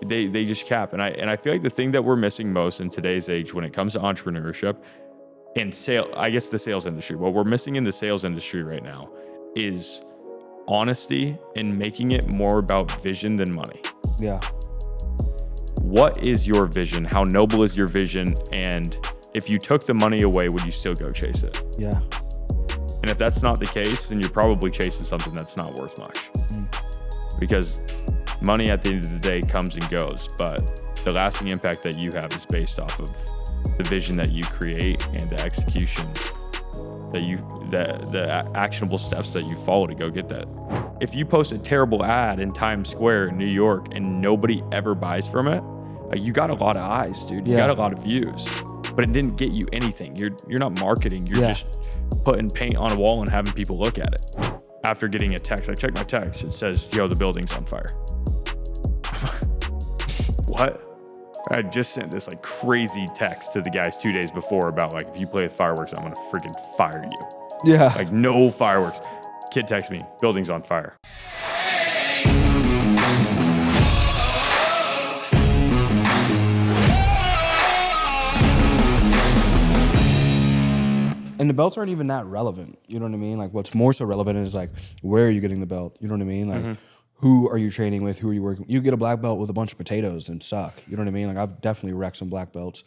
they just cap. And I feel like the thing that we're missing most in today's age when it comes to entrepreneurship and the sales industry, what we're missing in the sales industry right now is honesty and making it more about vision than money. Yeah. What is your vision? How noble is your vision? And if you took the money away, would you still go chase it? Yeah. And if that's not the case, then you're probably chasing something that's not worth much. Because money at the end of the day comes and goes, but the lasting impact that you have is based off of the vision that you create and the execution the actionable steps that you follow to go get that. If you post a terrible ad in Times Square in New York and nobody ever buys from it, you got a lot of eyes, dude. You got a lot of views, but it didn't get you anything. You're not marketing. You're just putting paint on a wall and having people look at it. After getting a text, I checked my text. It says, yo, the building's on fire. What? I just sent this like crazy text to the guys 2 days before about like, if you play with fireworks, I'm going to freaking fire you. Yeah. Like no fireworks. Kid texts me, building's on fire. And the belts aren't even that relevant. You know what I mean? Like what's more so relevant is like, where are you getting the belt? You know what I mean? Like who are you training with? Who are you working with? You get a black belt with a bunch of potatoes and suck. You know what I mean? Like I've definitely wrecked some black belts,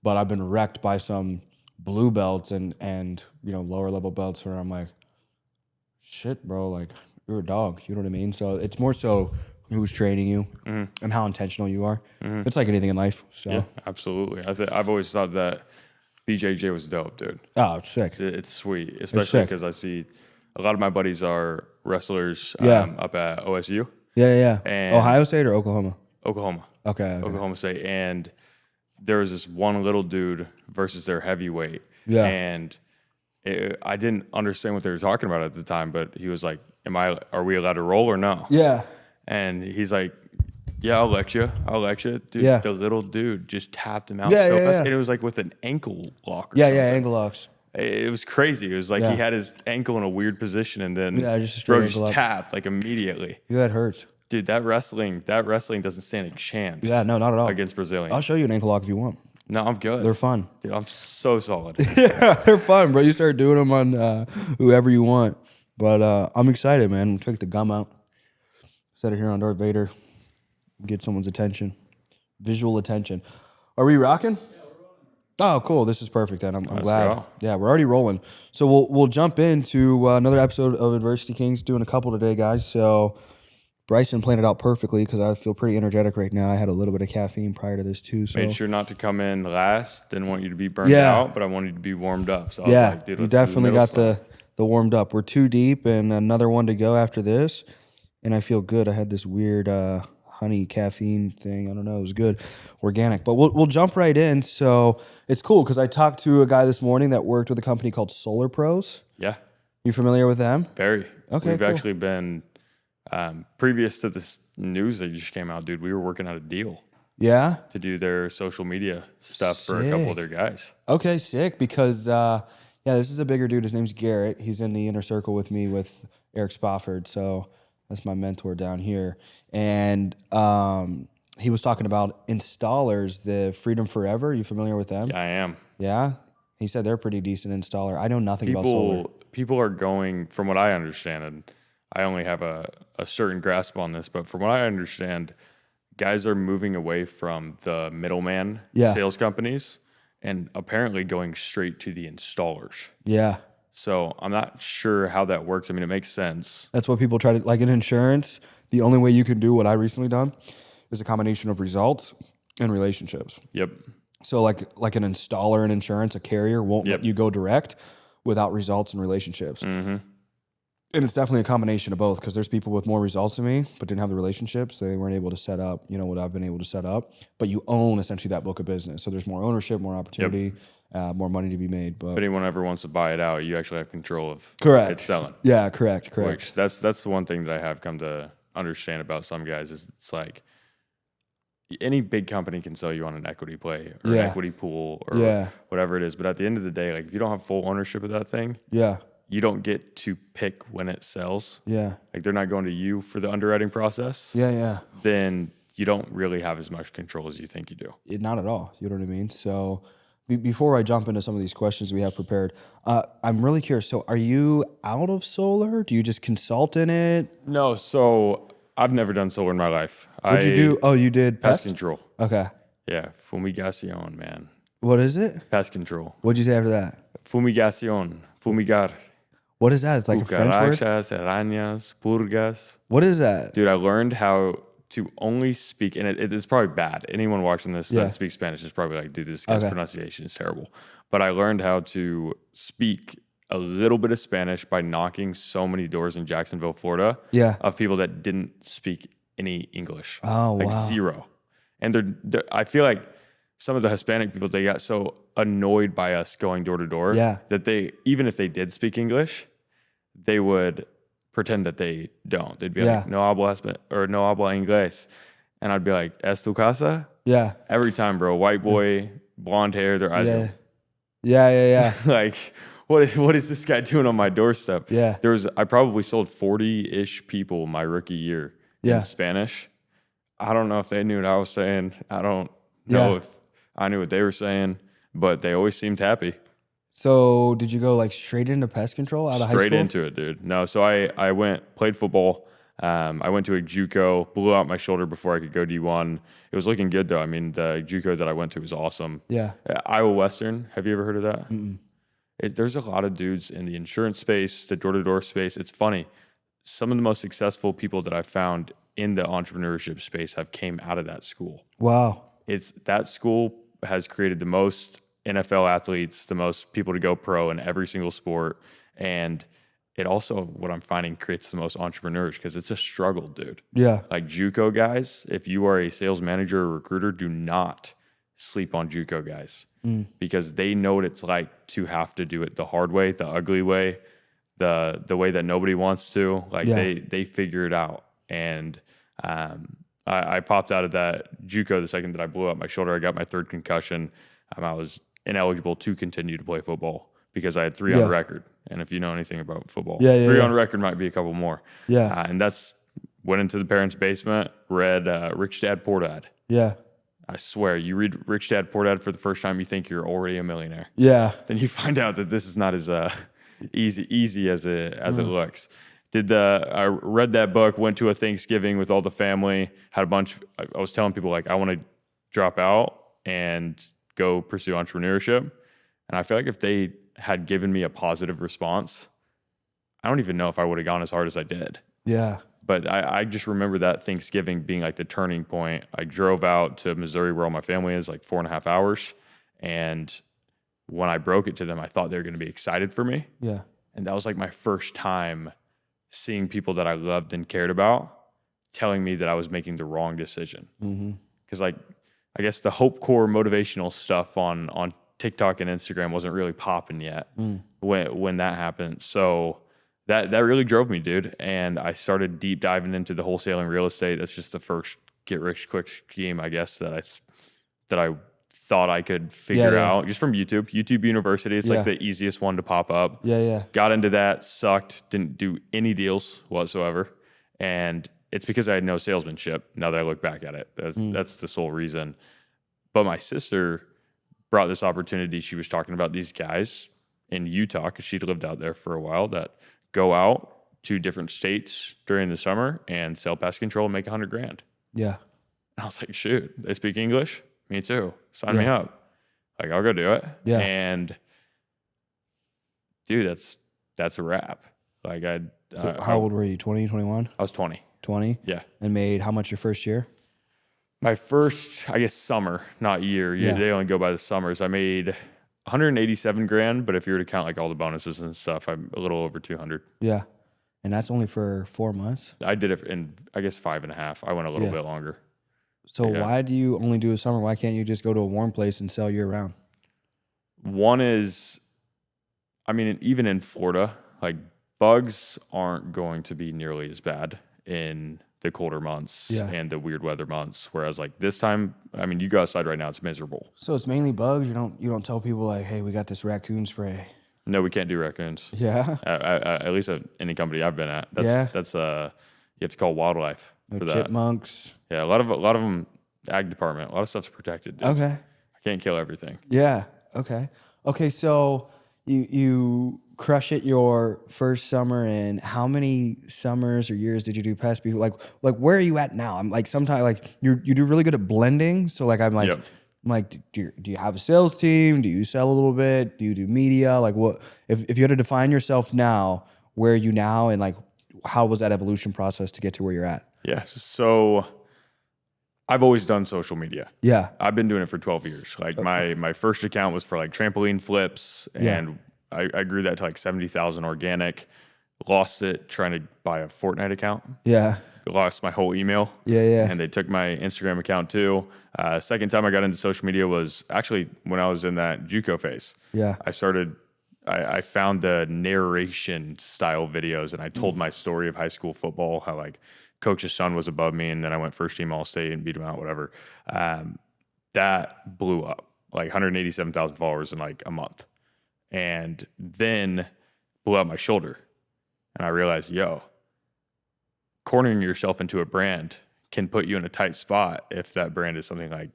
but I've been wrecked by some blue belts and you know, lower level belts where I'm like, shit, bro, like you're a dog. You know what I mean? So it's more so who's training you and how intentional you are. It's like anything in life. So yeah, absolutely. I've always thought that BJJ was dope, dude. Oh, it's sick. It's sweet, especially because I see a lot of my buddies are wrestlers up at OSU. Yeah. And Ohio State or Oklahoma? Oklahoma. Okay. Oklahoma State. And there was this one little dude versus their heavyweight. Yeah. And I didn't understand what they were talking about at the time, but he was like, are we allowed to roll or no? Yeah. And he's like, yeah, I'll let you. Dude, Yeah. the little dude just tapped him out so fast. And it was like with an ankle lock or something. Yeah, ankle locks. It was crazy. It was like he had his ankle in a weird position and then just a straight ankle lock. tapped like immediately. Yeah, that hurts. Dude, that wrestling doesn't stand a chance. Yeah, no, not at all. Against Brazilians. I'll show you an ankle lock if you want. No, I'm good. They're fun. Dude, I'm so solid. Yeah, they're fun, bro. You start doing them on whoever you want. But I'm excited, man. Take the gum out. Set it here on Darth Vader. Get someone's attention. Visual attention. Are we rocking? Yeah, we're rolling. Oh, cool. This is perfect then. I'm glad. Go. Yeah, we're already rolling. So we'll jump into another episode of Adversity Kings. Doing a couple today, guys. So Bryson planned it out perfectly because I feel pretty energetic right now. I had a little bit of caffeine prior to this too. So made sure not to come in last. Didn't want you to be burned out, but I wanted you to be warmed up. So I was like, dude, you let's definitely got slide. the warmed up. We're too deep and another one to go after this. And I feel good. I had this weird honey caffeine thing. I don't know. It was good. Organic. But we'll jump right in. So it's cool because I talked to a guy this morning that worked with a company called Solar Pros. Yeah. You familiar with them? Very. Okay, We've cool. actually been, previous to this news that just came out, dude, we were working out a deal Yeah? to do their social media stuff for a couple of their guys. Okay, sick. Because, this is a bigger dude. His name's Garrett. He's in the inner circle with me with Eric Spofford. So that's my mentor down here. And he was talking about installers, the Freedom Forever. You familiar with them? Yeah, I am. Yeah? He said they're a pretty decent installer. I know nothing about solar. People are going, from what I understand, and I only have a certain grasp on this, but from what I understand, guys are moving away from the middleman sales companies and apparently going straight to the installers. Yeah. So I'm not sure how that works. I mean, it makes sense. That's what people try to, like in insurance, the only way you can do what I recently done is a combination of results and relationships. Yep. So like an installer in insurance, a carrier won't let you go direct without results and relationships. Mm-hmm. And it's definitely a combination of both because there's people with more results than me but didn't have the relationships. They weren't able to set up, what I've been able to set up. But you own essentially that book of business. So there's more ownership, more opportunity, more money to be made. But if anyone ever wants to buy it out, you actually have control of it selling. Yeah, correct. Which that's the one thing that I have come to understand about some guys is it's like any big company can sell you on an equity play or an equity pool or whatever it is. But at the end of the day, like if you don't have full ownership of that thing, you don't get to pick when it sells. Yeah. Like they're not going to you for the underwriting process. Yeah. Then you don't really have as much control as you think you do. Not at all. You know what I mean? So before I jump into some of these questions we have prepared, I'm really curious. So are you out of solar? Do you just consult in it? No, so I've never done solar in my life. What'd you do? Oh, you did Pest control. Okay. Yeah, fumigación, man. What is it? Pest control. What'd you say after that? Fumigación, fumigar. What is that? It's like a French word? Cucarachas, arañas, purgas. What is that? Dude, I learned how to only speak, and it's probably bad. Anyone watching this that speaks Spanish is probably like, dude, this guy's pronunciation is terrible. But I learned how to speak a little bit of Spanish by knocking so many doors in Jacksonville, Florida, of people that didn't speak any English. Oh, like wow. Zero. And I feel like some of the Hispanic people, they got so annoyed by us going door to door that they, even if they did speak English, they would pretend that they don't. They'd be like, no hablo inglés. And I'd be like, ¿Es tu casa? Yeah. Every time, bro. White boy, blonde hair, their eyes go. Yeah. Like, what is this guy doing on my doorstep? Yeah. I probably sold 40-ish people my rookie year in Spanish. I don't know if they knew what I was saying. I don't know if I knew what they were saying, but they always seemed happy. So did you go like straight into pest control out of high school? Straight into it, dude. No, so I played football. I went to a JUCO, blew out my shoulder before I could go D1. It was looking good though. I mean, the JUCO that I went to was awesome. Yeah. Iowa Western. Have you ever heard of that? There's a lot of dudes in the insurance space, the door-to-door space. It's funny. Some of the most successful people that I've found in the entrepreneurship space have came out of that school. Wow. That school has created the most NFL athletes, the most people to go pro in every single sport. And it also, what I'm finding, creates the most entrepreneurs because it's a struggle, dude. Yeah. Like JUCO guys, if you are a sales manager or recruiter, do not sleep on JUCO guys because they know what it's like to have to do it the hard way, the ugly way, the way that nobody wants to. Like they figure it out. And I popped out of that JUCO the second that I blew out my shoulder. I got my third concussion. I was ineligible to continue to play football because I had 3 on record. And if you know anything about football, 3 on record might be a couple more. Yeah. And went into the parents' basement, read Rich Dad Poor Dad. Yeah. I swear, you read Rich Dad Poor Dad for the first time, you think you're already a millionaire. Yeah. Then you find out that this is not as easy as it looks. I read that book, went to a Thanksgiving with all the family, had a bunch. I was telling people like I want to drop out and go pursue entrepreneurship. And I feel like if they had given me a positive response, I don't even know if I would have gone as hard as I did. Yeah. But I just remember that Thanksgiving being like the turning point. I drove out to Missouri where all my family is, like 4.5 hours. And when I broke it to them, I thought they were going to be excited for me. Yeah. And that was like my first time seeing people that I loved and cared about telling me that I was making the wrong decision. Because like, I guess the Hope Core motivational stuff on TikTok and Instagram wasn't really popping yet when that happened. So that really drove me, dude. And I started deep diving into the wholesaling real estate. That's just the first get rich quick scheme, I guess, that I thought I could figure out just from YouTube University. It's like the easiest one to pop up. Yeah. Got into that, sucked, didn't do any deals whatsoever. And it's because I had no salesmanship. Now that I look back at it, that's the sole reason. But my sister brought this opportunity. She was talking about these guys in Utah because she'd lived out there for a while that go out to different states during the summer and sell pest control and make $100,000. Yeah. And I was like, shoot, they speak English? Me too. Sign me up. Like, I'll go do it. Yeah. And dude, that's a wrap. Like how old were you? 20, 21? I was 20. 20? Yeah. And made how much your first year? My first, I guess, summer, not year. Yeah. They only go by the summers. I made $187,000, but if you were to count like all the bonuses and stuff, I'm a little over 200. Yeah. And that's only for 4 months? I did it in, I guess, 5.5. I went a little bit longer. So why do you only do a summer? Why can't you just go to a warm place and sell year round? One is, I mean, even in Florida, like bugs aren't going to be nearly as bad in the colder months and the weird weather months. Whereas like this time, I mean, you go outside right now, it's miserable. So it's mainly bugs. You don't tell people like, hey, we got this raccoon spray. No, we can't do raccoons. Yeah. At least at any company I've been at. That's you have to call wildlife. No for that. chipmunks. Yeah, a lot of them, ag department, a lot of stuff's protected, dude. Okay. I can't kill everything. Yeah. Okay. Okay. So you crush it your first summer, and how many summers or years did you do pest before? Like where are you at now? I'm like sometimes like you do really good at blending. So like I'm like. Yep. I'm like, do you have a sales team? Do you sell a little bit? Do you do media? Like what, if you had to define yourself now, where are you now? And like, how was that evolution process to get to where you're at? Yeah. So I've always done social media. Yeah. I've been doing it for 12 years. Like my first account was for like trampoline flips, and I grew that to like 70,000 organic, lost it trying to buy a Fortnite account. Yeah. Lost my whole email. Yeah. And they took my Instagram account too. Second time I got into social media was actually when I was in that JUCO phase. Yeah. I found the narration style videos, and I told my story of high school football, how like coach's son was above me, and then I went first team all state and beat him out, whatever. That blew up, like 187,000 followers in like a month. And then blew out my shoulder. And I realized, cornering yourself into a brand can put you in a tight spot if that brand is something like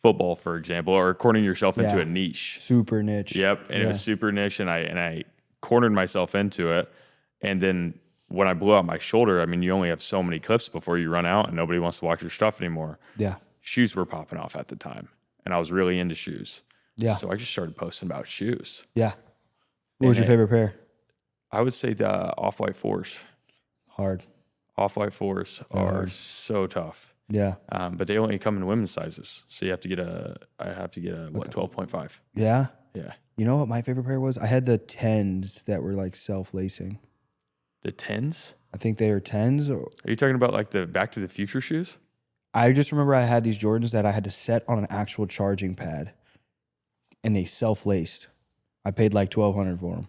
football, for example, or cornering yourself into a niche. Super niche. Yep. And it was super niche, and I cornered myself into it. And then when I blew out my shoulder, I mean, you only have so many clips before you run out and nobody wants to watch your stuff anymore. Yeah. Shoes were popping off at the time, and I was really into shoes. Yeah. So I just started posting about shoes. Yeah. What was your favorite pair? I would say the Off-White 4s. Hard. Off-White 4s are so tough. Yeah. But they only come in women's sizes. So you have to get I have to get a 12.5. Yeah. Yeah. You know what my favorite pair was? I had the 10s that were like self-lacing. The 10s? I think they were 10s. Are you talking about like the Back to the Future shoes? I just remember I had these Jordans that I had to set on an actual charging pad, and they self-laced. I paid like $1,200 for them.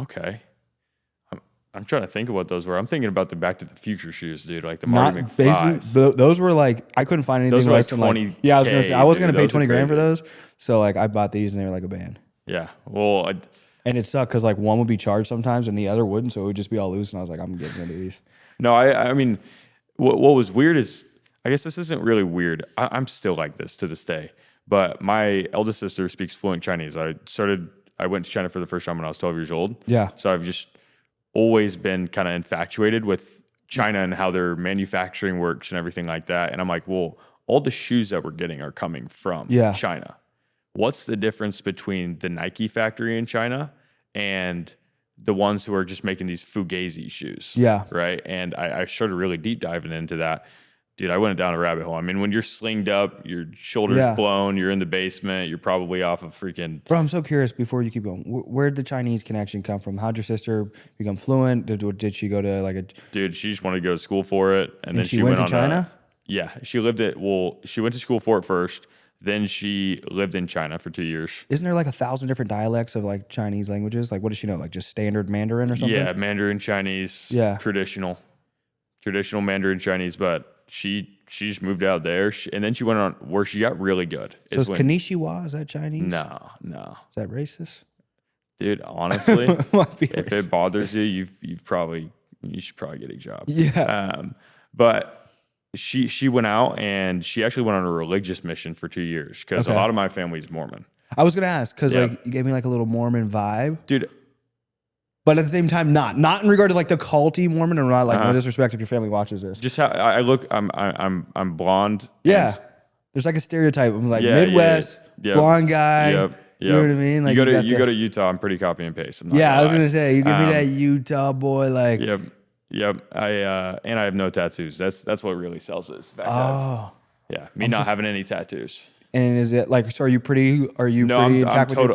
Okay. I'm trying to think of what those were. I'm thinking about the Back to the Future shoes, dude. Like the Marty McFly's. Those were like, I couldn't find anything less than 20 like, yeah, I was going to say, I was going to pay 20 grand for crazy. those. So like I bought these and they were like a band. Yeah. Well, And it sucked because like one would be charged sometimes and the other wouldn't. So it would just be all loose. And I was like, I'm getting rid of these. no, I mean, what was weird is, I guess this isn't really weird. I'm still like this to this day. But my eldest sister speaks fluent Chinese. I went to China for the first time when I was 12 years old. Yeah. So I've just always been kind of infatuated with China and how their manufacturing works and everything like that. And I'm like, well, all the shoes that we're getting are coming from China. What's the difference between the Nike factory in China and the ones who are just making these Fugazi shoes? Yeah. Right. And I started really deep diving into that. Dude, I went down a rabbit hole. I mean, when you're slinged up, your shoulder's blown, you're in the basement, you're probably off of freaking... Bro, I'm so curious before you keep going. Where'd the Chinese connection come from? How'd your sister become fluent? Did she go to like a... Dude, she just wanted to go to school for it. And then she went to on China? Yeah, she lived it. Well, she went to school for it first. Then she lived in China for 2 years. Isn't there like 1,000 different dialects of like Chinese languages? Like what does she know? Like just standard Mandarin or something? Yeah, Mandarin Chinese. Yeah. Traditional Mandarin Chinese, but she just moved out there, and then she went on where she got really good. So is Konnichiwa, is that Chinese? No. Is that racist? Dude, honestly, if racist. it bothers you, you should probably get a job. Yeah. But she went out, and she actually went on a religious mission for 2 years because a lot of my family is Mormon. I was gonna ask because like you gave me like a little Mormon vibe, dude. But at the same time, not in regard to like the culty Mormon, or not like no disrespect if your family watches this. Just how I look, I'm blonde. Yeah, there's like a stereotype. I'm like Midwest blonde guy. Yep. You know what I mean? Like you go to Utah. I'm pretty copy and paste. I was gonna say you give me that Utah boy. Like Yep. I have no tattoos. That's what really sells this. Me not having any tattoos. And is it like, so are you pretty? No,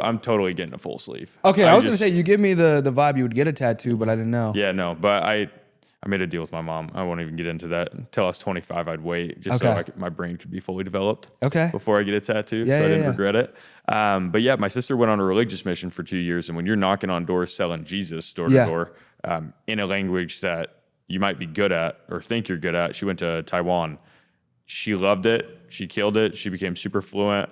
I'm totally getting a full sleeve. Okay, I was gonna say you give me the vibe you would get a tattoo, but I didn't know. Yeah, no, but I made a deal with my mom. I won't even get into that until I was 25. I'd wait just so my brain could be fully developed. Before I get a tattoo, so I didn't regret it. But yeah, my sister went on a religious mission for 2 years, and when you're knocking on doors selling Jesus door to door in a language that you might be good at or think you're good at, she went to Taiwan. She loved it. She killed it. She became super fluent.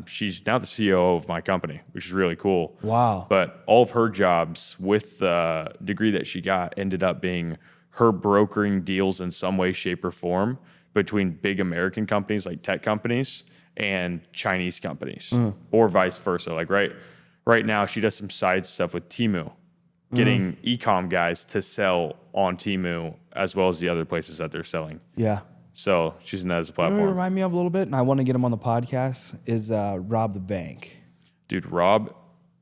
She's now the COO of my company, which is really cool. Wow. But all of her jobs with the degree that she got ended up being her brokering deals in some way, shape, or form between big American companies like tech companies and Chinese companies, or vice versa. Like right now, she does some side stuff with Temu, getting e-com guys to sell on Temu as well as the other places that they're selling. Yeah. So she's using that as a You know what platform. it remind me of a little bit, and I want to get him on the podcast, is Rob the Bank. Dude, Rob,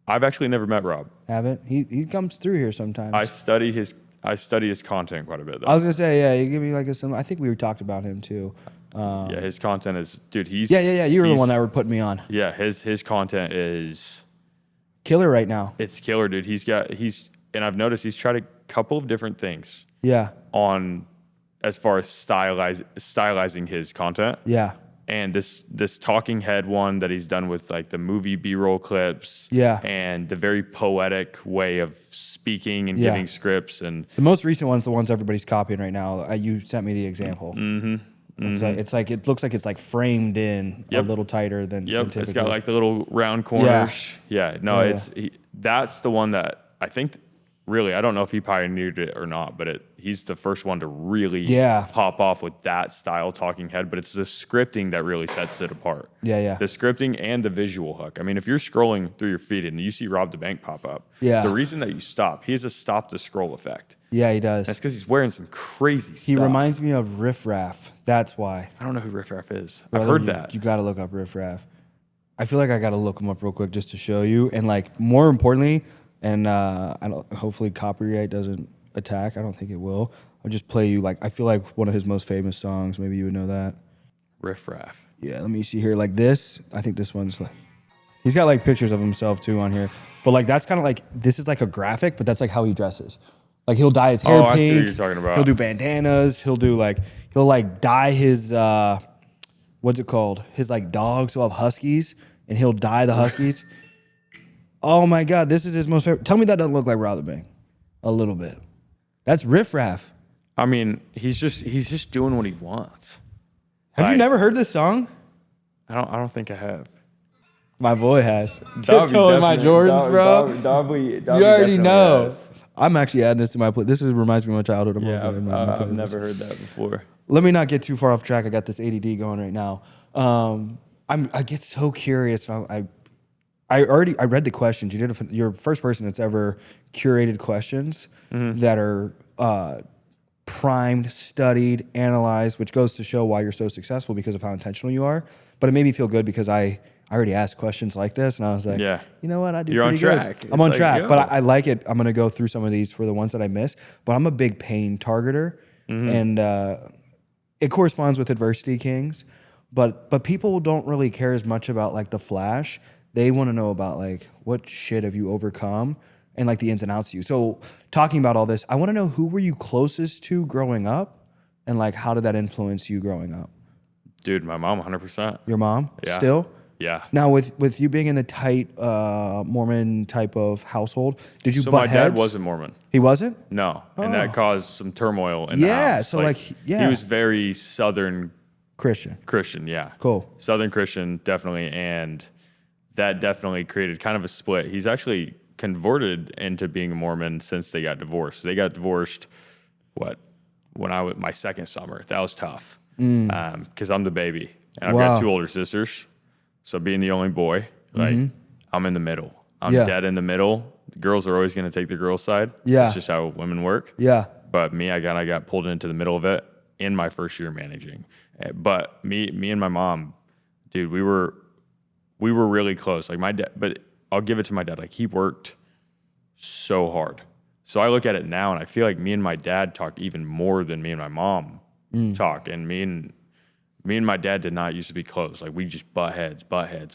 I've actually never met Rob. Haven't? He comes through here sometimes. I study his content quite a bit, though. I was gonna say, yeah, you give me like a similar. I think we talked about him too. Yeah, his content is, dude, he's... Yeah. You were the one that were putting me on. Yeah, his content is... Killer right now. It's killer, dude. And I've noticed he's tried a couple of different things Yeah. on as far as stylizing his content. Yeah. And this talking head one that he's done with like the movie B-roll clips. Yeah. And the very poetic way of speaking and giving scripts. And The most recent one's the ones everybody's copying right now. You sent me the example. It's like it looks like it's like framed in a little tighter than typical. It's got like the little round corners. That's the one that I think really, I don't know if he pioneered it or not, but he's the first one to really pop off with that style talking head. But it's the scripting that really sets it apart. Yeah. The scripting and the visual hook. I mean, if you're scrolling through your feed and you see Rob the Bank pop up, the reason that you stop, he has a stop the scroll effect. Yeah, he does. That's because he's wearing some crazy stuff. He reminds me of Riff Raff. That's why. I don't know who Riff Raff is. Brother, I've heard that. You got to look up Riff Raff. I feel like I got to look him up real quick just to show you. And like more importantly, and hopefully copyright doesn't attack. I don't think it will. I'll just play you like I feel like one of his most famous songs. Maybe you would know that. Riff Raff. Yeah, let me see here. Like this, I think this one's like he's got like pictures of himself too on here. But like that's kind of like this is like a graphic, but that's like how he dresses. Like he'll dye his hair pink. I see what you're talking about. He'll do bandanas. He'll dye his what's it called? His like dogs. He'll have huskies, and he'll dye the huskies. Oh my God, this is his most favorite. Tell me that doesn't look like Rob the Bank. A little bit. That's Riff Raff. I mean, he's just doing what he wants. Have you never heard this song? I don't think I have. My boy has. Tiptoeing my Jordans, bro. You already know. I'm actually adding this to my play. This reminds me of my childhood. I've never heard that before. Let me not get too far off track. I got this ADD going right now. I get so curious. I read the questions. You're the first person that's ever curated questions that are primed, studied, analyzed, which goes to show why you're so successful because of how intentional you are. But it made me feel good because I already asked questions like this, and I was like, you know what, I do pretty good. You're on track. I'm on track, but I like it. I'm going to go through some of these for the ones that I miss. But I'm a big pain targeter, and it corresponds with Adversity Kings. But people don't really care as much about like the flash. They want to know about like what shit have you overcome and like the ins and outs of you. So talking about all this, I want to know who were you closest to growing up, and like how did that influence you growing up? Dude, my mom, 100%. Your mom? Yeah. Still? Yeah. Now with you being in the tight Mormon type of household, did you So butt my dad heads? wasn't Mormon. He wasn't? No, and that caused some turmoil in the house. So he was very Southern Christian. Yeah. Cool. Southern Christian, definitely, and that definitely created kind of a split. He's actually converted into being a Mormon since they got divorced. They got divorced, when I was my second summer. That was tough because I'm the baby, and I've got two older sisters. So being the only boy, like I'm in the middle. I'm dead in the middle. The girls are always going to take the girls' side. Yeah. It's just how women work. Yeah. But me, I got pulled into the middle of it in my first year managing. But me and my mom, dude, we were really close. Like my dad, but I'll give it to my dad. Like he worked so hard. So I look at it now and I feel like me and my dad talk even more than me and my mom talk. And me and my dad did not used to be close. Like we just butt heads.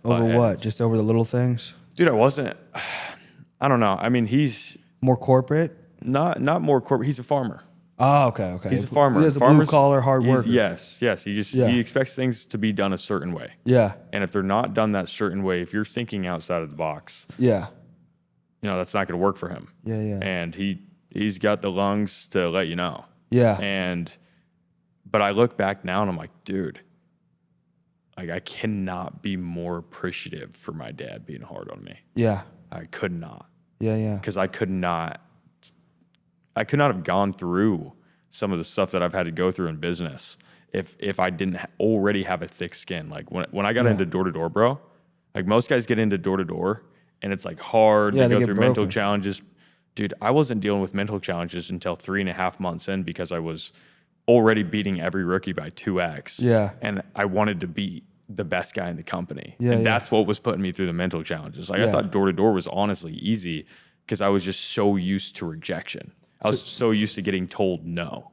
Over what? Just over the little things? Dude, I don't know. I mean, he's more corporate? Not more corporate. He's a farmer. Oh, okay. He's a farmer. He's a blue collar hard worker. Yes. He expects things to be done a certain way. Yeah. And if they're not done that certain way, if you're thinking outside of the box, that's not going to work for him. Yeah. And he's got the lungs to let you know. Yeah. But I look back now and I'm like, dude, like I cannot be more appreciative for my dad being hard on me. Yeah. I could not. Yeah. Because I could not have gone through some of the stuff that I've had to go through in business if I didn't already have a thick skin. Like when I got into door-to-door, bro, like most guys get into door-to-door and it's like hard. Yeah, they go get through broken. mental challenges. Dude, I wasn't dealing with mental challenges until 3.5 months in because I was already beating every rookie by 2x. Yeah. And I wanted to beat the best guy in the company. Yeah, and yeah. that's what was putting me through the mental challenges. Like I thought door-to-door was honestly easy because I was just so used to rejection. I was so used to getting told no.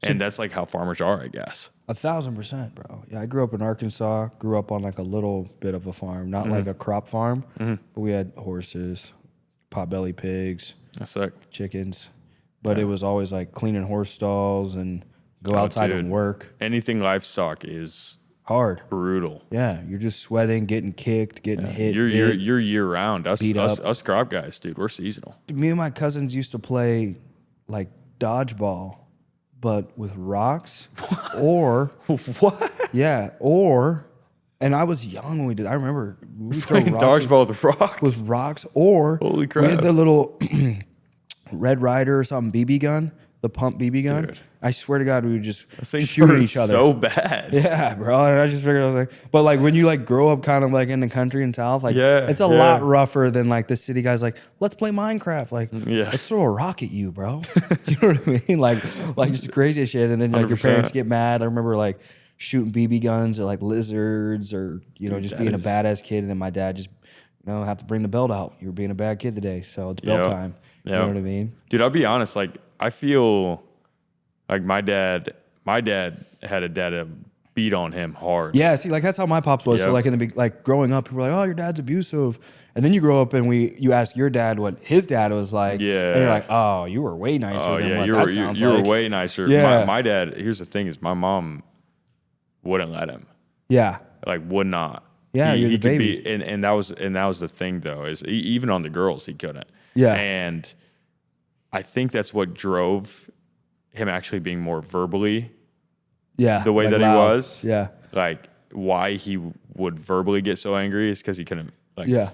And that's like how farmers are, I guess. 1,000%, bro. Yeah, I grew up in Arkansas, grew up on like a little bit of a farm, not like a crop farm, but we had horses, potbelly pigs, That's sick. chickens. But it was always like cleaning horse stalls and go outside dude. and work. Anything livestock is Hard. brutal. Yeah, you're just sweating, getting kicked, getting hit. You're bit. year round. beat up. Us crop guys, dude, we're seasonal. Me and my cousins used to play like dodgeball, but with rocks or What? yeah, or and I was young when we did. I remember we throw Playing rocks dodgeball with rocks. with rocks, or Holy we crap. had the little Red Ryder or something BB gun, the pump BB gun. Dude. I swear to God, we would just Those things shoot at hurt each other. so bad. Yeah, bro. And I just figured I was like, but like when you like grow up kind of like in the country and South, like it's a lot rougher than like the city guys. Like, let's play Minecraft. Like, let's throw a rock at you, bro. You know what I mean? Like just the craziest shit. And then like your 100%. parents get mad. I remember like shooting BB guns at like lizards or just being a badass kid. And then my dad just have to bring the belt out. You were being a bad kid today, so it's belt time. You know what I mean? Dude, I'll be honest. Like, I feel like my dad had a dad that beat on him hard. Yeah, see, like that's how my pops was. Yep. So like in the like growing up, people were like, "Oh, your dad's abusive," and then you grow up and you ask your dad what his dad was like, Yeah. and you're like, "Oh, you were way nicer than what that sounds you like." were way nicer. Yeah. My dad. Here's the thing: is my mom wouldn't let him. Yeah, Like, would not. Yeah, you're the could baby. And that was the thing though, is even on the girls he couldn't. Yeah. And I think that's what drove him actually being more verbally yeah, the way like that loud. he was. Yeah, Like why he would verbally get so angry is because he couldn't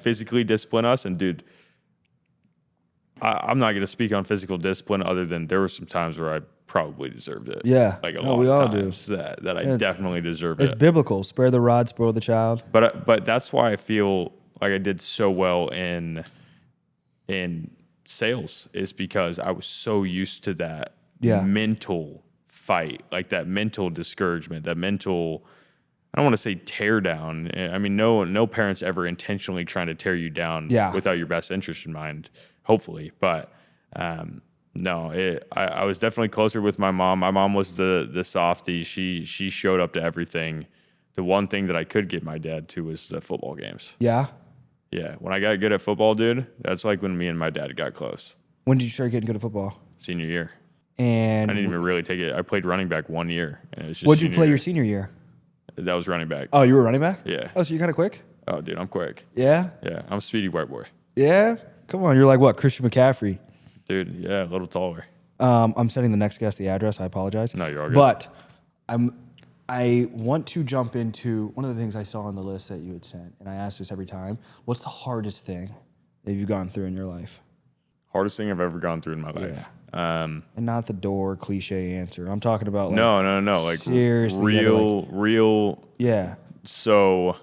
physically discipline us. And dude, I'm not going to speak on physical discipline other than there were some times where I probably deserved it. Yeah. Like a No, lot we of all times that I definitely deserved it's it. biblical. Spare the rod, spoil the child. But that's why I feel like I did so well in sales, is because I was so used to that mental fight, like that mental discouragement, that mental, I don't want to say tear down. I mean, no parent's ever intentionally trying to tear you down without your best interest in mind, hopefully. But no, I was definitely closer with my mom. My mom was the softie. She showed up to everything. The one thing that I could get my dad to was the football games. Yeah. Yeah, when I got good at football, dude, that's like when me and my dad got close. When did you start getting good at football? Senior year. And I didn't even really take it. I played running back 1 year. And it was just what'd you play year. your senior year? That was running back. Oh, you were running back? Yeah. Oh, so you're kind of quick? Oh, dude, I'm quick. Yeah? Yeah, I'm a speedy white boy. Yeah? Come on, you're like what, Christian McCaffrey? Dude, yeah, a little taller. I'm sending the next guest the address. I apologize. No, you're all good. But I want to jump into one of the things I saw on the list that you had sent, and I ask this every time. What's the hardest thing that you've gone through in your life? Hardest thing I've ever gone through in my life. And not the door cliche answer. I'm talking about like No. Like seriously, real. Yeah. So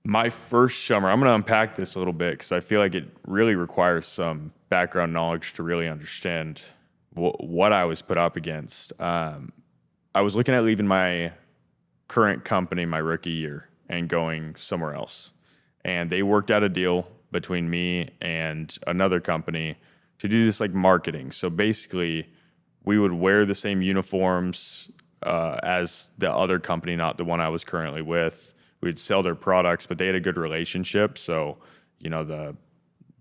my first summer, I'm going to unpack this a little bit because I feel like it really requires some background knowledge to really understand what I was put up against. I was looking at leaving my current company my rookie year and going somewhere else. And they worked out a deal between me and another company to do this like marketing. So basically, we would wear the same uniforms as the other company, not the one I was currently with. We'd sell their products, but they had a good relationship. So,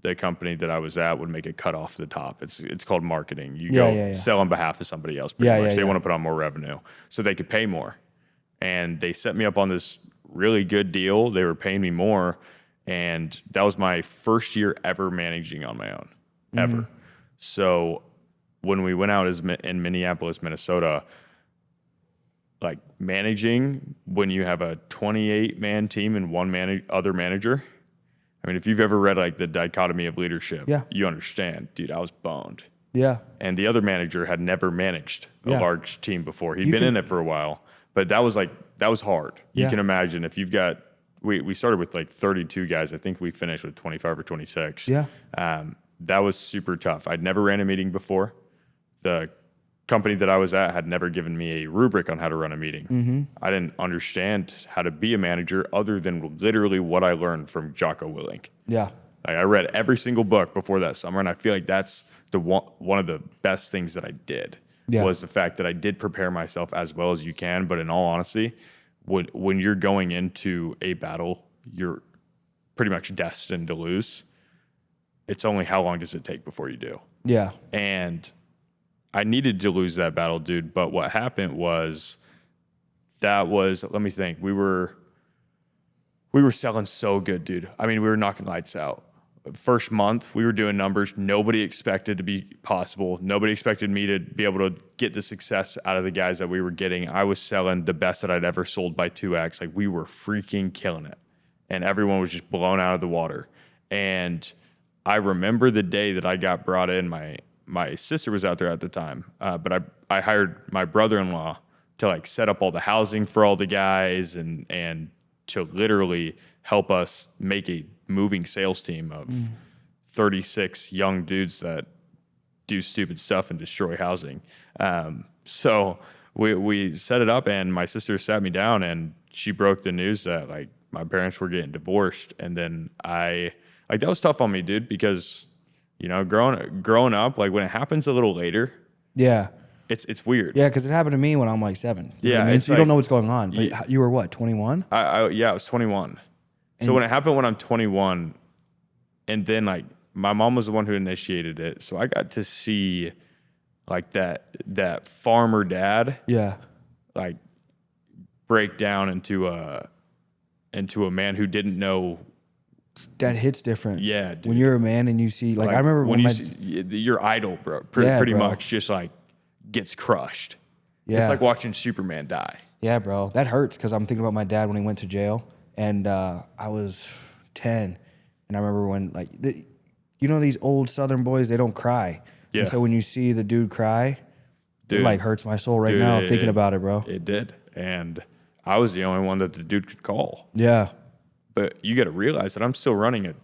the company that I was at would make a cut off the top. It's called marketing. You go sell on behalf of somebody else. Pretty much. They want to put on more revenue so they could pay more. And they set me up on this really good deal. They were paying me more. And that was my first year ever managing on my own, ever. So when we went out in Minneapolis, Minnesota, like managing when you have a 28-man team and one other manager. I mean, if you've ever read like the dichotomy of leadership, you understand, dude, I was boned. Yeah. And the other manager had never managed a large team before. He'd been in it for a while, but that was hard. You can imagine if you've got, we started with like 32 guys. I think we finished with 25 or 26. Yeah. That was super tough. I'd never ran a meeting before. The company that I was at had never given me a rubric on how to run a meeting. Mm-hmm. I didn't understand how to be a manager other than literally what I learned from Jocko Willink. Yeah. Like I read every single book before that summer, and I feel like that's one of the best things that I did was the fact that I did prepare myself as well as you can. But in all honesty, when you're going into a battle, you're pretty much destined to lose. It's only how long does it take before you do. Yeah. And I needed to lose that battle, dude. But what happened was let me think. We were selling so good, dude. I mean, we were knocking lights out. First month, we were doing numbers nobody expected to be possible. Nobody expected me to be able to get the success out of the guys that we were getting. I was selling the best that I'd ever sold by 2x. Like, we were freaking killing it. And everyone was just blown out of the water. And I remember the day that I got brought in. My sister was out there at the time, but I hired my brother-in-law to like set up all the housing for all the guys and to literally help us make a moving sales team of 36 young dudes that do stupid stuff and destroy housing. So we set it up, and my sister sat me down and she broke the news that like my parents were getting divorced. And then that was tough on me, dude, because you know, growing up, like when it happens a little later, it's weird. Yeah, because it happened to me when I'm like 7. You know what I mean? It's so you don't know what's going on. But you were what, 21? I was 21. So when it happened when I'm 21, and then like my mom was the one who initiated it, so I got to see like that farmer dad, like break down into a man who didn't know. That hits different. Yeah, dude. When you're a man and you see, like I remember when you see your idol, bro, pretty much just like gets crushed. Yeah. It's like watching Superman die. Yeah, bro. That hurts because I'm thinking about my dad when he went to jail, and I was 10, and I remember when like you know these old Southern boys, they don't cry. Yeah. And so when you see the dude cry, dude, it like hurts my soul right now thinking about it, bro. It did, and I was the only one that the dude could call. Yeah. But you got to realize that I'm still running a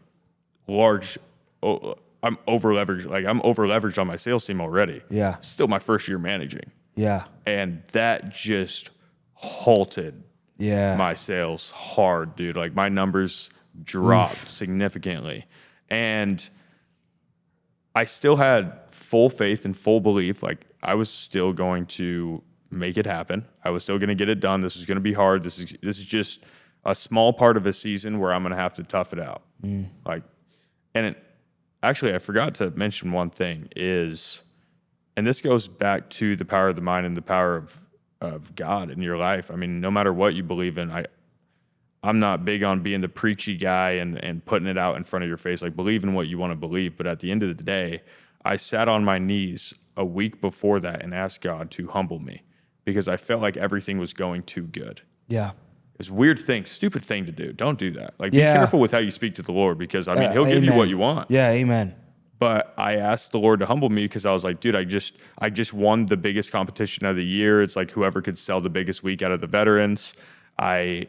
large. I'm over leveraged. Like I'm over leveraged on my sales team already. Yeah. Still my first year managing. Yeah. And that just halted my sales hard, dude. Like my numbers dropped significantly. And I still had full faith and full belief. Like I was still going to make it happen. I was still going to get it done. This was going to be hard. This is just a small part of a season where I'm going to have to tough it out. Actually, I forgot to mention one thing is, and this goes back to the power of the mind and the power of God in your life. I mean, no matter what you believe in, I'm not big on being the preachy guy and putting it out in front of your face. Like, believe in what you want to believe. But at the end of the day, I sat on my knees a week before that and asked God to humble me because I felt like everything was going too good. Yeah. It's a weird thing, stupid thing to do. Don't do that. Like, be careful with how you speak to the Lord because, I mean, he'll give you what you want. Yeah, amen. But I asked the Lord to humble me because I was like, dude, I just won the biggest competition of the year. It's like whoever could sell the biggest week out of the veterans. I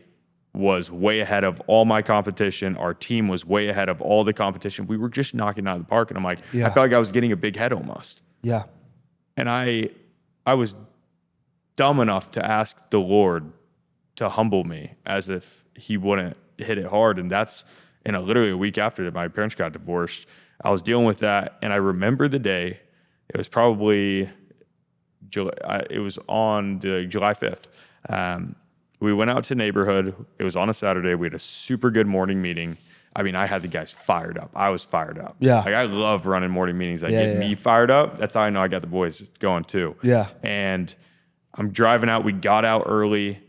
was way ahead of all my competition. Our team was way ahead of all the competition. We were just knocking out of the park. And I'm like, I felt like I was getting a big head almost. Yeah. And I was dumb enough to ask the Lord to humble me as if he wouldn't hit it hard. And that's literally a week after that my parents got divorced. I was dealing with that. And I remember the day, it was probably it was on July 5th. We went out to neighborhood. It was on a Saturday. We had a super good morning meeting. I mean, I had the guys fired up. I was fired up. Yeah. Like I love running morning meetings that get me fired up. That's how I know I got the boys going too. Yeah. And I'm driving out. We got out early.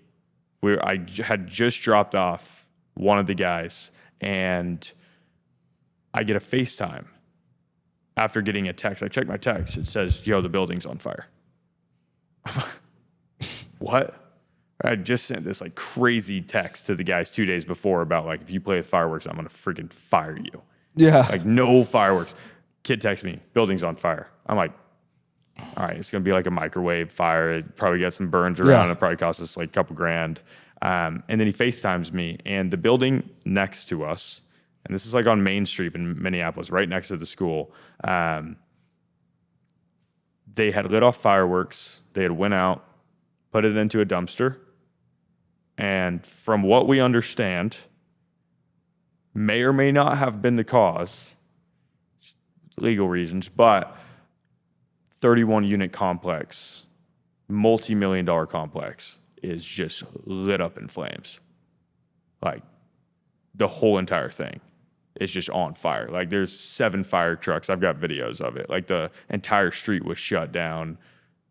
I had just dropped off one of the guys, and I get a FaceTime after getting a text. I check my text. It says, yo, the building's on fire. What? I just sent this like crazy text to the guys 2 days before about like, if you play with fireworks, I'm going to freaking fire you. Yeah. Like no fireworks. Kid texts me, building's on fire. I'm like, all right, it's going to be like a microwave fire. It probably got some burns around. Yeah. It probably cost us like a couple grand. And then he FaceTimes me, and the building next to us, and this is like on Main Street in Minneapolis, right next to the school. They had lit off fireworks. They had went out, put it into a dumpster. And from what we understand, may or may not have been the cause, legal reasons, but 31 unit complex, multi-million-dollar complex is just lit up in flames. Like the whole entire thing is just on fire. Like there's 7 fire trucks. I've got videos of it. Like the entire street was shut down.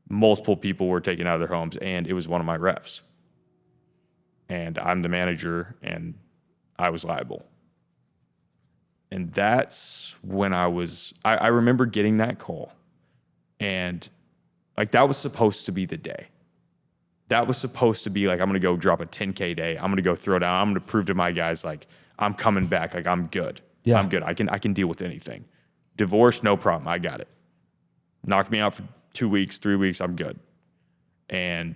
Multiple people were taken out of their homes, and it was one of my reps. And I'm the manager, and I was liable. And that's when I remember getting that call. And like that was supposed to be the day. That was supposed to be like, I'm going to go drop a 10K day. I'm going to go throw down. I'm going to prove to my guys, like, I'm coming back. Like, I'm good. Yeah. I'm good. I can deal with anything. Divorce, no problem. I got it. Knock me out for 2 weeks, 3 weeks. I'm good. And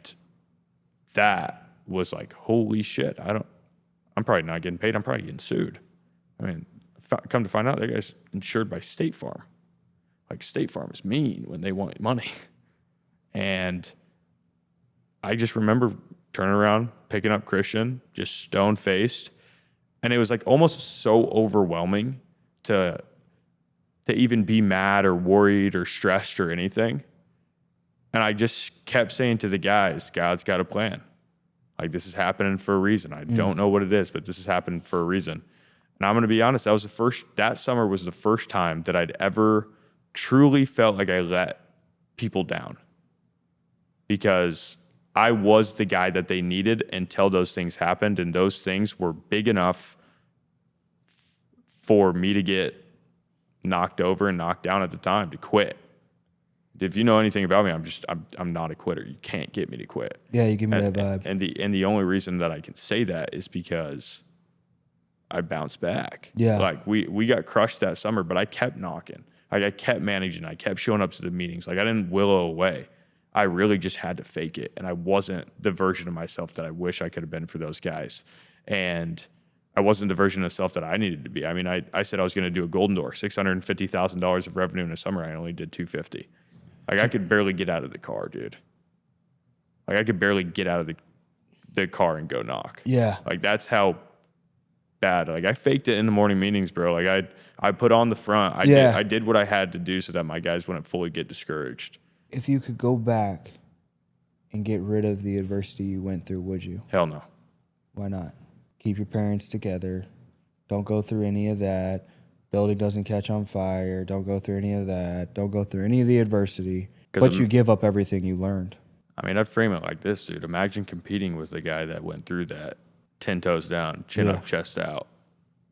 that was like, holy shit. I'm probably not getting paid. I'm probably getting sued. I mean, come to find out, that guy's insured by State Farm. Like, State Farm is mean when they want money. And I just remember turning around, picking up Christian, just stone-faced. And it was like almost so overwhelming to even be mad or worried or stressed or anything. And I just kept saying to the guys, God's got a plan. Like, this is happening for a reason. I don't know what it is, but this is happening for a reason. And I'm going to be honest, that summer was the first time that I'd ever truly felt like I let people down. Because I was the guy that they needed until those things happened, and those things were big enough for me to get knocked over and knocked down at the time, to quit. If you know anything about me, I'm not a quitter. You can't get me to quit. Yeah, you give me that vibe. And the only reason that I can say that is because I bounced back. Yeah. Like we got crushed that summer, but I kept knocking. Like I kept managing. I kept showing up to the meetings. Like I didn't willow away. I really just had to fake it. And I wasn't the version of myself that I wish I could have been for those guys. And I wasn't the version of self that I needed to be. I mean, I said I was going to do a golden door, $650,000 of revenue in a summer. I only did $250,000. Like I could barely get out of the car, dude. Like I could barely get out of the car and go knock. Yeah. Like that's how bad. Like I faked it in the morning meetings, bro. Like I put on the front. I did what I had to do so that my guys wouldn't fully get discouraged. If you could go back and get rid of the adversity you went through, would you? Hell no. Why not? Keep your parents together. Don't go through any of that. Building doesn't catch on fire. Don't go through any of that. Don't go through any of the adversity. But you give up everything you learned. I mean, I'd frame it like this, dude. Imagine competing with the guy that went through that 10 toes down, chin up, chest out,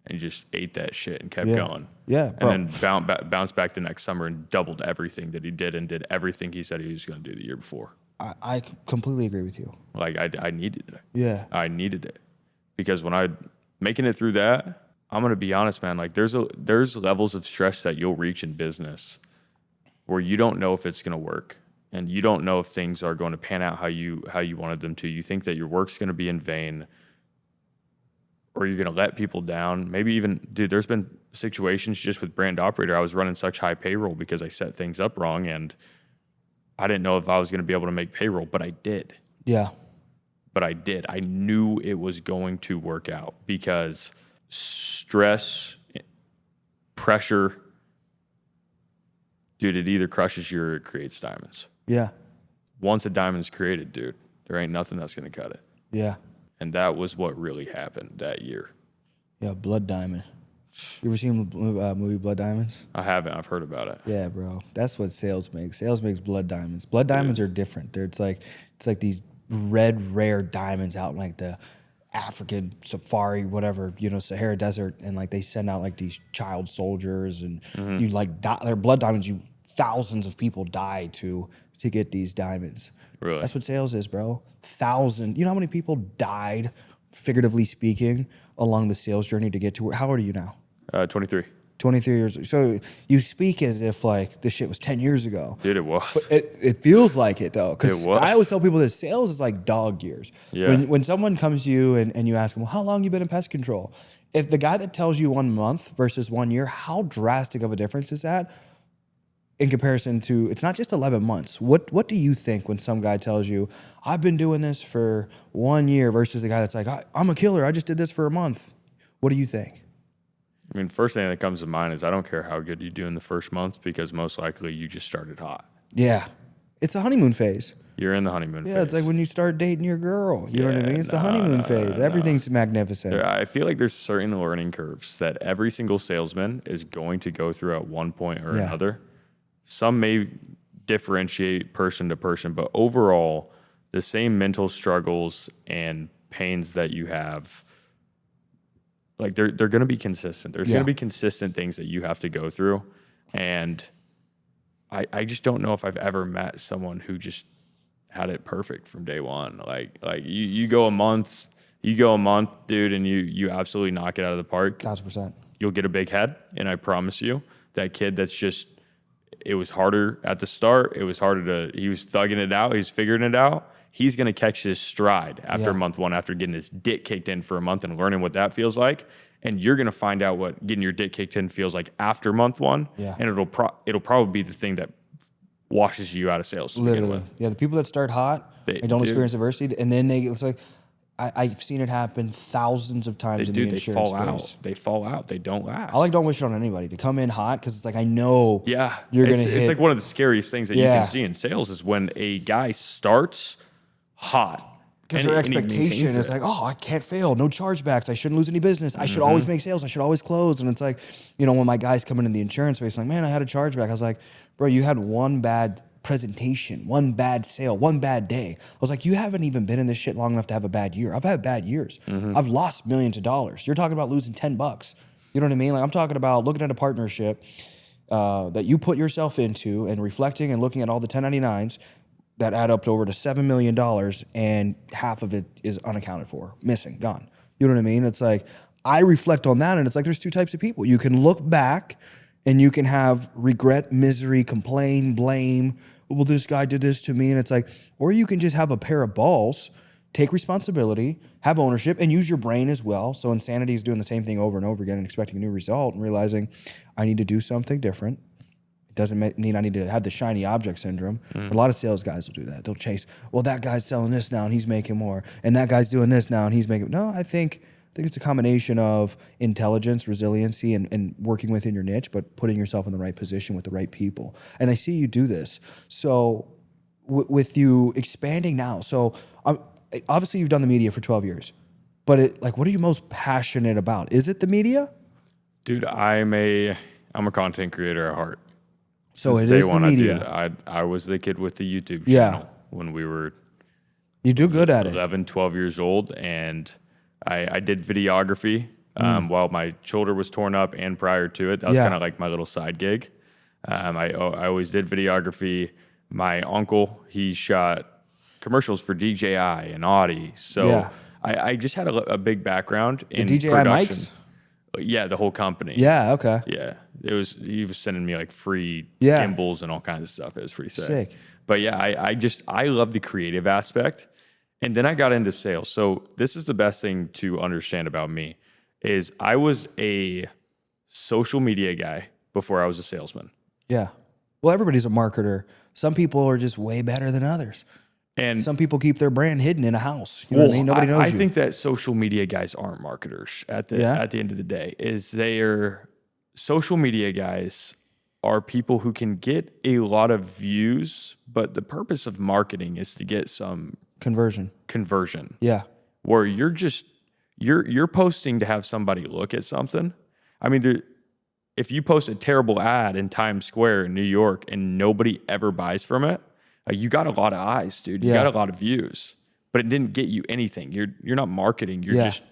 and just ate that shit and kept going. Yeah, bro. And then bounced back the next summer and doubled everything that he did and did everything he said he was going to do the year before. I completely agree with you. Like, I needed it. Yeah. I needed it. Because when making it through that, I'm going to be honest, man, like there's levels of stress that you'll reach in business where you don't know if it's going to work. And you don't know if things are going to pan out how you wanted them to. You think that your work's going to be in vain, or you're going to let people down. Maybe even, dude, there's been situations just with brand operator. I was running such high payroll because I set things up wrong, and I didn't know if I was going to be able to make payroll, but I did. Yeah. But I did. I knew it was going to work out because stress, pressure, dude, it either crushes you or it creates diamonds. Yeah. Once a diamond's created, dude, there ain't nothing that's going to cut it. Yeah. And that was what really happened that year. Yeah, Blood Diamond. You ever seen the movie Blood Diamonds? I haven't. I've heard about it. Yeah, bro. That's what sales makes. Sales makes blood diamonds. Blood diamonds are different. It's like these red, rare diamonds out in like the African safari, whatever, Sahara Desert, and like they send out like these child soldiers, and you like they're blood diamonds. Thousands of people die to get these diamonds. Really? That's what sales is, bro. Thousands. You know how many people died, figuratively speaking, along the sales journey to get to where? How old are you now? 23. 23 years. So you speak as if like this shit was 10 years ago. Dude, it was. It feels like it though. Because It was. I always tell people that sales is like dog years. Yeah. When someone comes to you and you ask them, well, how long you been in pest control? If the guy that tells you 1 month versus 1 year, how drastic of a difference is that in comparison to, it's not just 11 months. What do you think when some guy tells you, I've been doing this for 1 year versus the guy that's like, I'm a killer. I just did this for a month. What do you think? I mean, first thing that comes to mind is I don't care how good you do in the first month because most likely you just started hot. Yeah. It's a honeymoon phase. You're in the honeymoon phase. Yeah, it's like when you start dating your girl. You know what I mean? It's the honeymoon phase. Everything's magnificent. I feel like there's certain learning curves that every single salesman is going to go through at one point or another. Some may differentiate person to person, but overall, the same mental struggles and pains that you have, like they're going to be consistent. There's going to be consistent things that you have to go through. And I just don't know if I've ever met someone who just had it perfect from day one. Like you go a month, dude, and you absolutely knock it out of the park. 1,000%. You'll get a big head. And I promise you, that kid that's just, it was harder at the start. It was harder he was thugging it out. He was figuring it out. He's going to catch his stride after month one, after getting his dick kicked in for a month and learning what that feels like. And you're going to find out what getting your dick kicked in feels like after month one. Yeah. And it'll probably be the thing that washes you out of sales to begin with. Yeah, the people that start hot and don't experience adversity, and then it's like, I've seen it happen thousands of times in the insurance space. They fall out. They don't last. I don't wish it on anybody to come in hot because it's like I know you're going to hit. It's like one of the scariest things that you can see in sales is when a guy starts hot. Because their expectation is like, oh, I can't fail. No chargebacks. I shouldn't lose any business. I should always make sales. I should always close. And it's like, when my guys come in the insurance space, like, man, I had a chargeback. I was like, bro, you had one bad presentation, one bad sale, one bad day. I was like, you haven't even been in this shit long enough to have a bad year. I've had bad years. I've lost millions of dollars. You're talking about losing $10. You know what I mean? Like I'm talking about looking at a partnership that you put yourself into and reflecting and looking at all the 1099s that add up to over to $7 million and half of it is unaccounted for, missing, gone. You know what I mean? It's like, I reflect on that and it's like, there's two types of people. You can look back and you can have regret, misery, complain, blame. Well, this guy did this to me. And it's like, or you can just have a pair of balls, take responsibility, have ownership, and use your brain as well. So insanity is doing the same thing over and over again and expecting a new result and realizing I need to do something different. It doesn't mean I need to have the shiny object syndrome. A lot of sales guys will do that. They'll chase, well, that guy's selling this now and he's making more. And that guy's doing this now and he's making, no, I think it's a combination of intelligence, resiliency, and working within your niche, but putting yourself in the right position with the right people. And I see you do this. So with you expanding now, so obviously you've done the media for 12 years, but what are you most passionate about? Is it the media? Dude, I'm a content creator at heart. So it is the media. I was the kid with the YouTube channel when we were you do good at 11, 12 years old, and I did videography while my shoulder was torn up and prior to it. That was kind of like my little side gig. I always did videography. My uncle, he shot commercials for DJI and Audi. So I just had a big background in DJI production. mics? Yeah, the whole company. Yeah, okay. Yeah. He was sending me like free gimbals and all kinds of stuff. It was pretty sick. But yeah, I love the creative aspect. And then I got into sales. So this is the best thing to understand about me is I was a social media guy before I was a salesman. Yeah. Well, everybody's a marketer. Some people are just way better than others. And some people keep their brand hidden in a house. You know what I mean? Nobody knows I think that social media guys aren't marketers at the end of the day. Social media guys are people who can get a lot of views, but the purpose of marketing is to get some conversion. Yeah. Where you're posting to have somebody look at something. I mean, if you post a terrible ad in Times Square in New York and nobody ever buys from it, you got a lot of eyes, dude. You got a lot of views, but it didn't get you anything. You're not marketing. You're just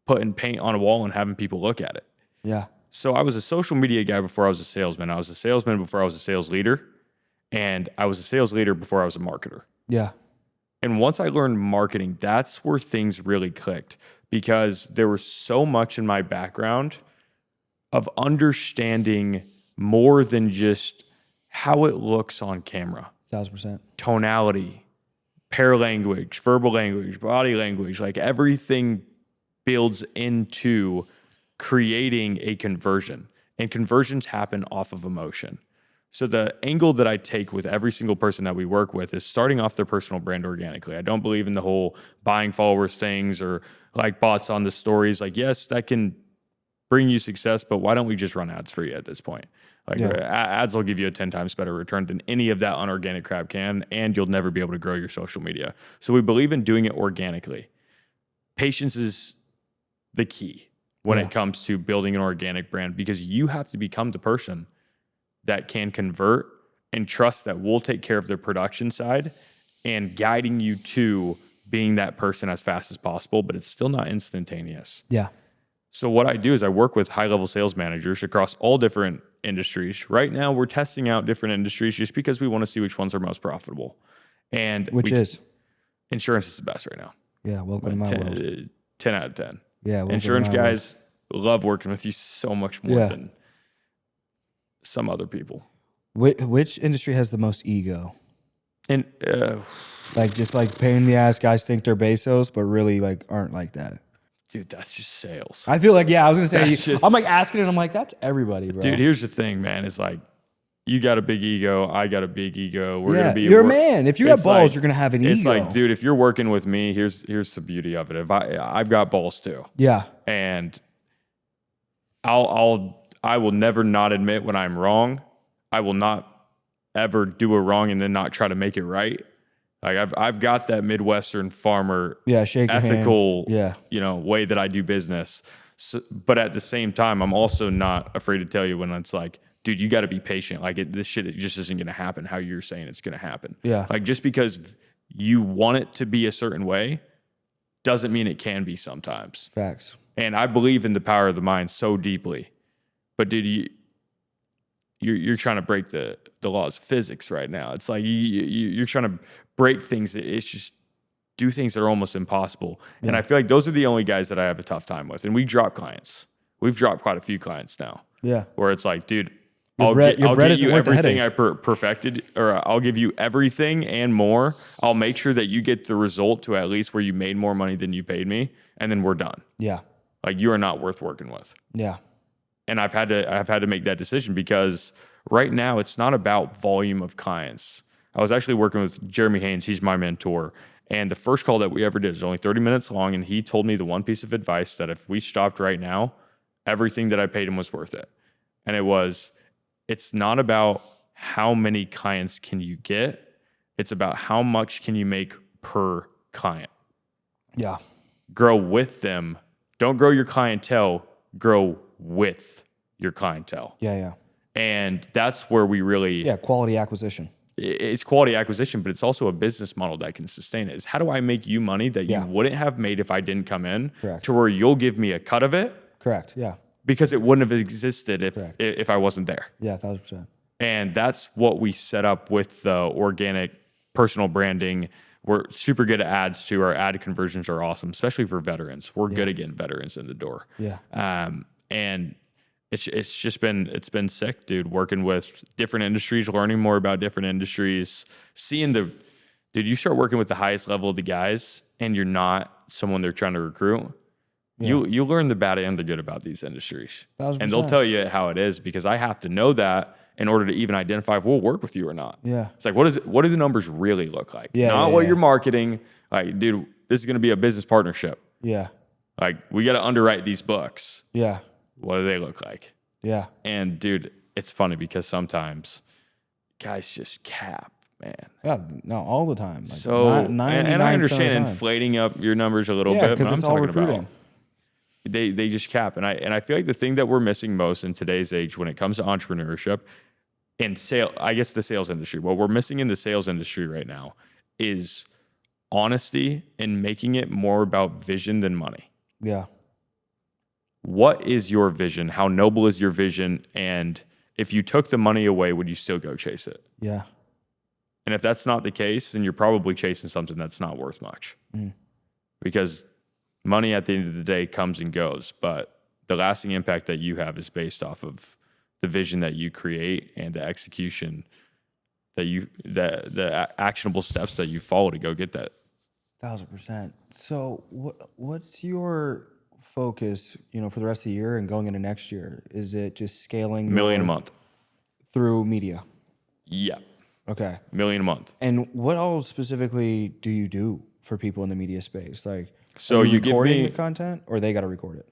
putting paint on a wall and having people look at it. Yeah. So I was a social media guy before I was a salesman. I was a salesman before I was a sales leader, and I was a sales leader before I was a marketer. Yeah. And once I learned marketing, that's where things really clicked because there was so much in my background of understanding more than just how it looks on camera. 1,000%. Tonality, paralanguage, verbal language, body language, like everything builds into creating a conversion. And conversions happen off of emotion. So the angle that I take with every single person that we work with is starting off their personal brand organically. I don't believe in the whole buying followers things or like bots on the stories. Like, yes, that can bring you success, but why don't we just run ads for you at this point? Like ads will give you a 10 times better return than any of that unorganic crap can, and you'll never be able to grow your social media. So we believe in doing it organically. Patience is the key when it comes to building an organic brand, because you have to become the person that can convert and trust that we'll take care of the production side and guiding you to being that person as fast as possible, but it's still not instantaneous. Yeah. So what I do is I work with high-level sales managers across all different industries. Right now, we're testing out different industries just because we want to see which ones are most profitable. And which is? Insurance is the best right now. Yeah, welcome to my world. 10 out of 10. Yeah, insurance guys love working with you so much more than some other people. Which industry has the most ego? And like just like pain in the ass guys think they're Bezos, but really like aren't like that. Dude, that's just sales. I feel like, I was gonna say, I'm like asking it, I'm like, that's everybody, bro. Dude, here's the thing, man. It's like, you got a big ego, I got a big ego. We're gonna be. You're a man. If you have balls, you're gonna have an ego. It's like, dude, if you're working with me, here's the beauty of it. If I've got balls too. Yeah. And I will never not admit when I'm wrong. I will not ever do a wrong and then not try to make it right. Like I've got that Midwestern farmer shake ethical hand. Way that I do business. So, but at the same time, I'm also not afraid to tell you when it's like, dude, you got to be patient. Like this shit just isn't going to happen how you're saying it's going to happen. Yeah. Like just because you want it to be a certain way doesn't mean it can be sometimes. Facts. And I believe in the power of the mind so deeply. But dude, you're trying to break the laws of physics right now. It's like you're trying to break things. It's just do things that are almost impossible. Yeah. And I feel like those are the only guys that I have a tough time with. And we drop clients. We've dropped quite a few clients now. Yeah. Where it's like, dude, I'll give you everything I perfected, or I'll give you everything and more. I'll make sure that you get the result to at least where you made more money than you paid me, and then we're done. Yeah. Like you are not worth working with. Yeah. And I've had to make that decision because right now it's not about volume of clients. I was actually working with Jeremy Haynes. He's my mentor. And the first call that we ever did was only 30 minutes long. And he told me the one piece of advice that if we stopped right now, everything that I paid him was worth it. And it's not about how many clients can you get. It's about how much can you make per client. Yeah. Grow with them. Don't grow your clientele. Grow with your clientele. Yeah. And that's where we really... Yeah, quality acquisition. It's quality acquisition, but it's also a business model that can sustain it. Is how do I make you money that you wouldn't have made if I didn't come in? Correct. To where you'll give me a cut of it? Correct, yeah. Because it wouldn't have existed if I wasn't there. Yeah, 1,000%. And that's what we set up with the organic personal branding. We're super good at ads too. Our ad conversions are awesome, especially for veterans. We're good at getting veterans in the door. Yeah. And it's been sick, dude, working with different industries, learning more about different industries, seeing dude, you start working with the highest level of the guys and you're not someone they're trying to recruit. Yeah. You learn the bad and the good about these industries. 1,000%. And they'll tell you how it is because I have to know that in order to even identify if we'll work with you or not. Yeah. It's like, what do the numbers really look like? Not what you're marketing. Like, dude, this is going to be a business partnership. Yeah. Like, we got to underwrite these books. Yeah. What do they look like? Yeah. And dude, it's funny because sometimes guys just cap, man. Yeah, no, all the time. Like so, and I understand inflating up your numbers a little bit, but I'm talking about they just cap. And I feel like the thing that we're missing most in today's age when it comes to entrepreneurship and the sales industry, what we're missing in the sales industry right now is honesty and making it more about vision than money. Yeah. What is your vision? How noble is your vision? And if you took the money away, would you still go chase it? Yeah. And if that's not the case, then you're probably chasing something that's not worth much. Because money at the end of the day comes and goes, but the lasting impact that you have is based off of the vision that you create and the execution that the actionable steps that you follow to go get that. 1,000%. So what's your focus, for the rest of the year and going into next year? Is it just scaling $1 million a month through media? Yeah. Okay. $1 million a month. And what all specifically do you do for people in the media space? Like, so are you give recording me the content, or they got to record it?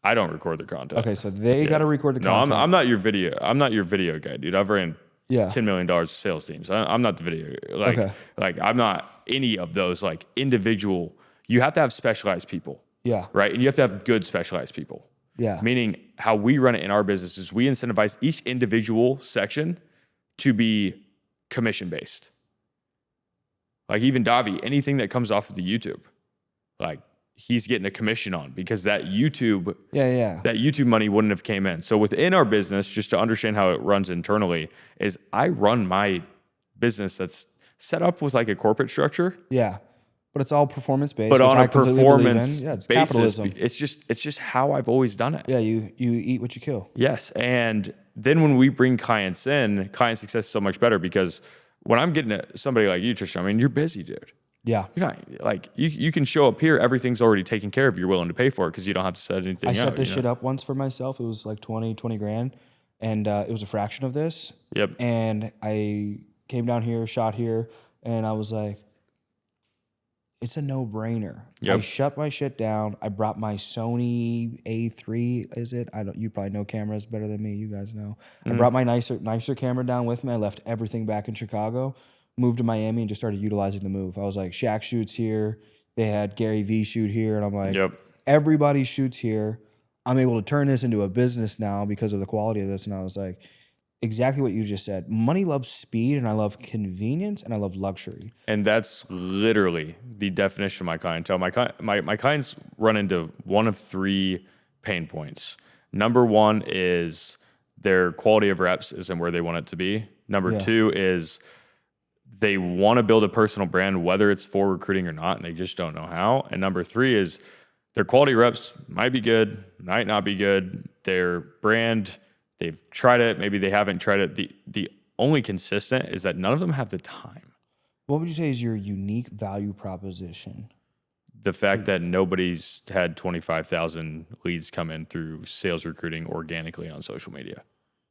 I don't record the content. Okay, so they got to record the content. No, I'm not your video. I'm not your video guy, dude. I've ran $10 million of sales teams. I'm not the video. Like I'm not any of those like individual. You have to have specialized people. Yeah. Right. And you have to have good specialized people. Yeah. Meaning how we run it in our business is we incentivize each individual section to be commission based. Like even Davi, anything that comes off of the YouTube, like he's getting a commission on, because that YouTube, that YouTube money wouldn't have came in. So within our business, just to understand how it runs internally, is I run my business that's set up with like a corporate structure. Yeah. But it's all performance based. But on a performance it's basis, capitalism. it's just how I've always done it. Yeah, you eat what you kill. Yes. And then when we bring clients in, client success is so much better, because when I'm getting somebody like you, Tristan, I mean, you're busy, dude. Yeah. You're not like you can show up here, everything's already taken care of. You're willing to pay for it because you don't have to set anything I up. set this shit up once for myself. It was like 20 grand, and it was a fraction of this. Yep. And I came down here, shot here, and I was like, it's a no-brainer. Yep. I shut my shit down. I brought my Sony A3, is it? You probably know cameras better than me. You guys know. I brought my nicer camera down with me. I left everything back in Chicago, moved to Miami, and just started utilizing the move. I was like, Shaq shoots here. They had Gary V shoot here. And I'm like, everybody shoots here. I'm able to turn this into a business now because of the quality of this. And I was like, exactly what you just said. Money loves speed, and I love convenience, and I love luxury. And that's literally the definition of my clientele. My clients run into one of three pain points. Number one is their quality of reps isn't where they want it to be. Number two is they want to build a personal brand, whether it's for recruiting or not, and they just don't know how. And number three is their quality reps might be good, might not be good. Their brand, they've tried it, maybe they haven't tried it. The only consistent is that none of them have the time. What would you say is your unique value proposition? The fact that nobody's had 25,000 leads come in through sales recruiting organically on social media.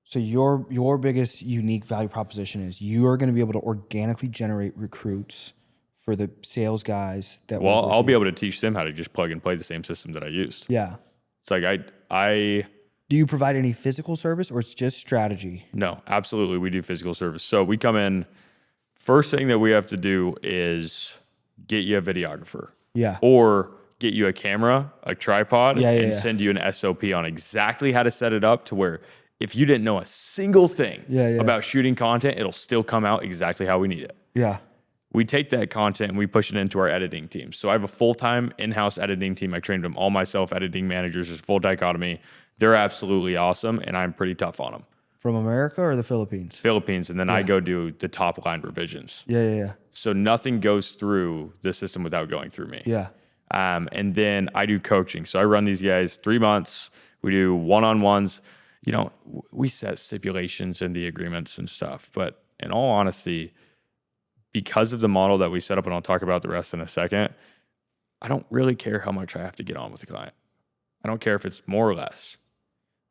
So your biggest unique value proposition is you are going to be able to organically generate recruits for the sales guys that. Well, I'll be able to teach them how to just plug and play the same system that I used. Yeah. It's like I. Do you provide any physical service, or it's just strategy? No, absolutely. We do physical service. So we come in, first thing that we have to do is get you a videographer. Yeah. Or get you a camera, a tripod, and yeah. send you an SOP on exactly how to set it up to where if you didn't know a single thing about shooting content, it'll still come out exactly how we need it. Yeah. We take that content and we push it into our editing team. So I have a full-time in-house editing team. I trained them all myself, editing managers. There's full dichotomy. They're absolutely awesome, and I'm pretty tough on them. From America or the Philippines? Philippines, and then I go do the top line revisions. Yeah. So nothing goes through the system without going through me. Yeah. And then I do coaching. So I run these guys 3 months. We do one-on-ones. You know, we set stipulations in the agreements and stuff. But in all honesty, because of the model that we set up, and I'll talk about the rest in a second, I don't really care how much I have to get on with the client. I don't care if it's more or less.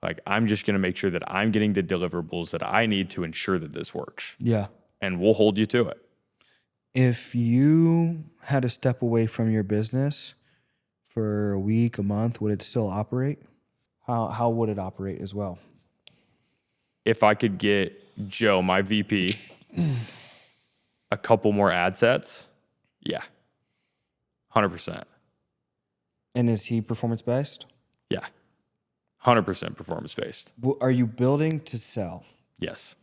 Like, I'm just going to make sure that I'm getting the deliverables that I need to ensure that this works. Yeah. And we'll hold you to it. If you had to step away from your business for a week, a month, would it still operate? How would it operate as well? If I could get Joe, my VP, a couple more ad sets, yeah, 100%. And is he performance-based? Yeah, 100% performance-based. Are you building to sell? Yes.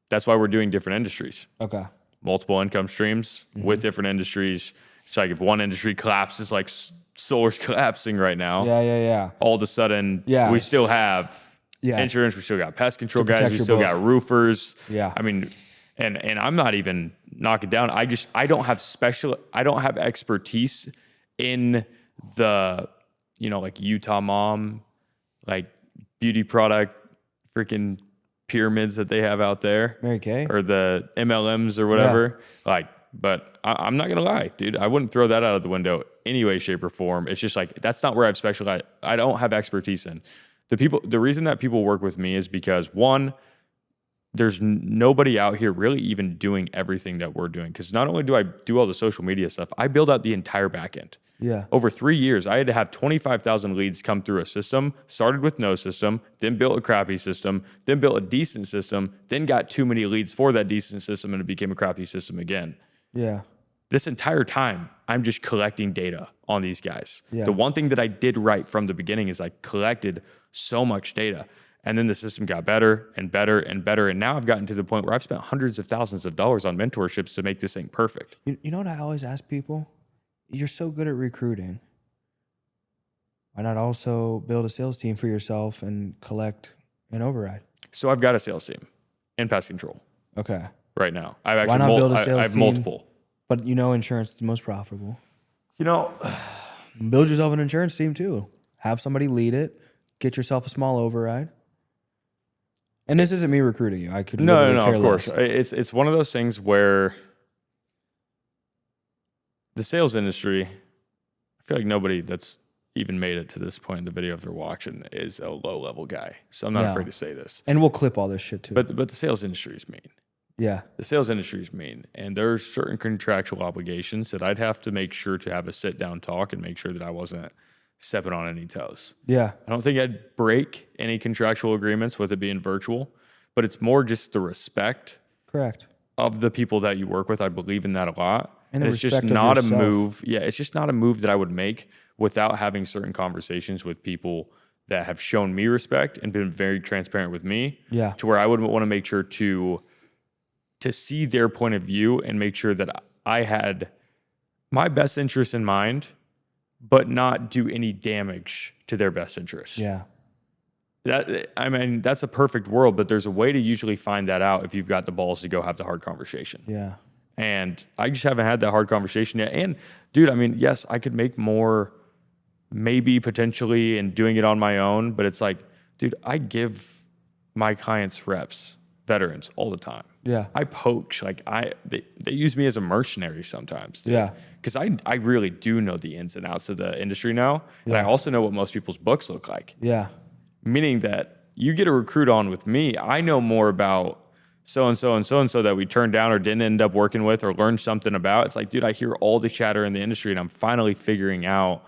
That's why we're doing different industries. Okay. Multiple income streams with different industries. It's like if one industry collapses, like solar's collapsing right now. Yeah. All of a sudden, we still have insurance. We still got pest control guys. We still got roofers. Yeah. I mean, and I'm not even knocking down. I don't have expertise in the, like Utah Mom like beauty product freaking pyramids that they have out there. Mary Kay? Or the MLMs or whatever. Like, but I'm not going to lie, dude. I wouldn't throw that out of the window any way, shape, or form. It's just like, that's not where I've specialized. I don't have expertise in. The reason that people work with me is because, one, there's nobody out here really even doing everything that we're doing. Because not only do I do all the social media stuff, I build out the entire back end. Yeah. Over 3 years, I had to have 25,000 leads come through a system, started with no system, then built a crappy system, then built a decent system, then got too many leads for that decent system and it became a crappy system again. Yeah. This entire time, I'm just collecting data on these guys. Yeah. The one thing that I did right from the beginning is I collected so much data. And then the system got better and better and better. And now I've gotten to the point where I've spent hundreds of thousands of dollars on mentorships to make this thing perfect. You know what I always ask people? You're so good at recruiting. Why not also build a sales team for yourself and collect an override? So I've got a sales team in Pest Control. Okay. Right now. I've actually Why not build a sales I have team? multiple. But you know insurance is the most profitable. You know, Build yourself an insurance team too. Have somebody lead it. Get yourself a small override. And this isn't me recruiting you. I could no, care of course. less. It's one of those things where the sales industry, I feel like nobody that's even made it to this point in the video if they're watching is a low-level guy. So I'm not afraid to say this. And we'll clip all this shit too. But the sales industry is mean. Yeah. The sales industry is mean. And there's certain contractual obligations that I'd have to make sure to have a sit-down talk and make sure that I wasn't stepping on any toes. Yeah. I don't think I'd break any contractual agreements with it being virtual, but it's more just the respect Correct. of the people that you work with. I believe in that a lot. And it's just respect of not a yourself. move. Yeah, it's just not a move that I would make without having certain conversations with people that have shown me respect and been very transparent with me. Yeah. To where I would want to make sure to see their point of view and make sure that I had my best interest in mind, but not do any damage to their best interest. Yeah. That's a perfect world, but there's a way to usually find that out if you've got the balls to go have the hard conversation. Yeah. And I just haven't had that hard conversation yet. And dude, yes, I could make more maybe potentially in doing it on my own, but it's like, dude, I give my clients reps, veterans all the time. Yeah. I poach, they use me as a mercenary sometimes, dude. Yeah. Because I really do know the ins and outs of the industry now. And I also know what most people's books look like. Yeah. Meaning that you get a recruit on with me, I know more about so-and-so and so-and-so that we turned down or didn't end up working with or learned something about. It's like, dude, I hear all the chatter in the industry and I'm finally figuring out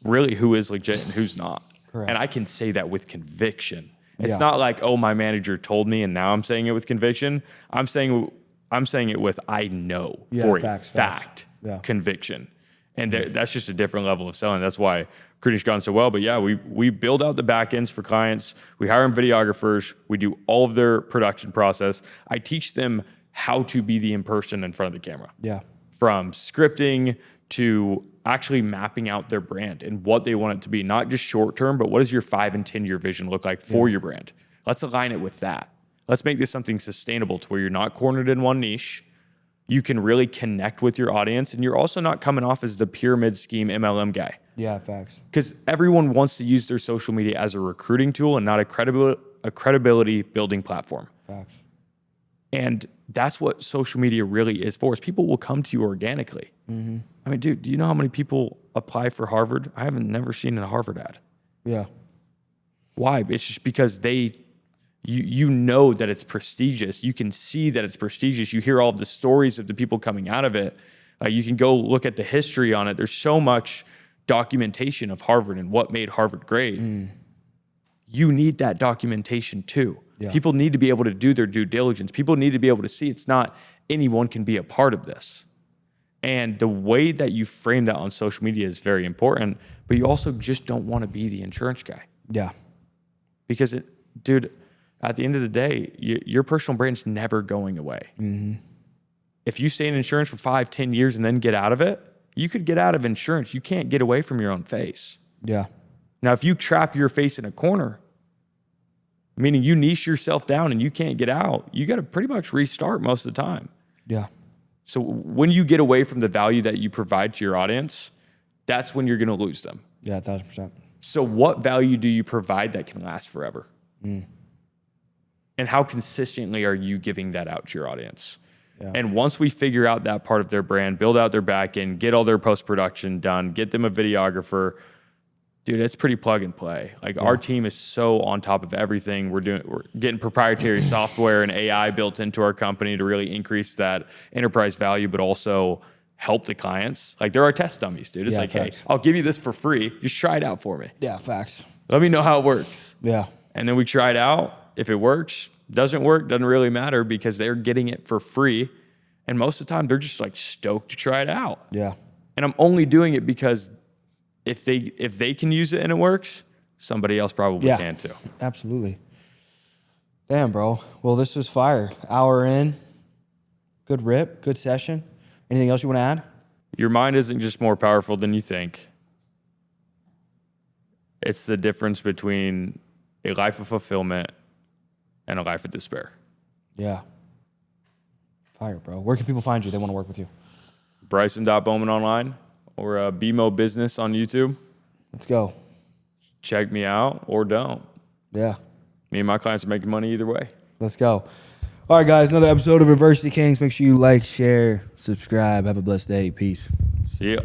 really who is legit and who's not. Correct. And I can say that with conviction. It's Yeah. not like, oh, my manager told me and now I'm saying it with conviction. I'm saying it with I know for a fact Yeah. conviction. And that's just a different level of selling. That's why recruiting's gone so well. But yeah, we build out the back ends for clients. We hire them videographers. We do all of their production process. I teach them how to be the person in front of the camera. Yeah. From scripting to actually mapping out their brand and what they want it to be. Not just short term, but what does your 5 and 10 year vision look like for your brand? Let's align it with that. Let's make this something sustainable to where you're not cornered in one niche. You can really connect with your audience, and you're also not coming off as the pyramid scheme MLM guy. Yeah, facts. Because everyone wants to use their social media as a recruiting tool and not a credibility building platform. Facts. And that's what social media really is for. Is people will come to you organically. Mm-hmm. I mean, dude, do you know how many people apply for Harvard? I haven't never seen a Harvard ad. Yeah. Why? It's just because you know that it's prestigious. You can see that it's prestigious. You hear all of the stories of the people coming out of it. You can go look at the history on it. There's so much documentation of Harvard and what made Harvard great. You need that documentation too. Yeah. People need to be able to do their due diligence. People need to be able to see it's not anyone can be a part of this. And the way that you frame that on social media is very important, but you also just don't want to be the insurance guy. Yeah. Because dude, at the end of the day, your personal brand's never going away. Mm-hmm. If you stay in insurance for 5-10 years and then get out of it, you could get out of insurance. You can't get away from your own face. Yeah. Now, if you trap your face in a corner, meaning you niche yourself down and you can't get out, you got to pretty much restart most of the time. Yeah. So when you get away from the value that you provide to your audience, that's when you're going to lose them. Yeah, 1,000%. So what value do you provide that can last forever? And how consistently are you giving that out to your audience? Yeah. And once we figure out that part of their brand, build out their back end, get all their post-production done, get them a videographer, dude, it's pretty plug and play. Like our team is so on top of everything. We're getting proprietary software and AI built into our company to really increase that enterprise value, but also help the clients. Like they're our test dummies, dude. It's like, facts. Hey, I'll give you this for free. Just try it out for me. Yeah, facts. Let me know how it works. Yeah. And then we try it out. If it works, doesn't work, doesn't really matter because they're getting it for free. And most of the time they're just like stoked to try it out. Yeah. And I'm only doing it because if they can use it and it works, somebody else probably can too. Absolutely. Damn, bro. Well, this was fire. Hour in. Good rip. Good session. Anything else you want to add? Your mind isn't just more powerful than you think. It's the difference between a life of fulfillment and a life of despair. Yeah. Fire, bro. Where can people find you? They want to work with you. Bryson.Bowman online or BMO Business on YouTube. Let's go. Check me out or don't. Yeah. Me and my clients are making money either way. Let's go. All right, guys. Another episode of Adversity Kings. Make sure you like, share, subscribe. Have a blessed day. Peace. See ya.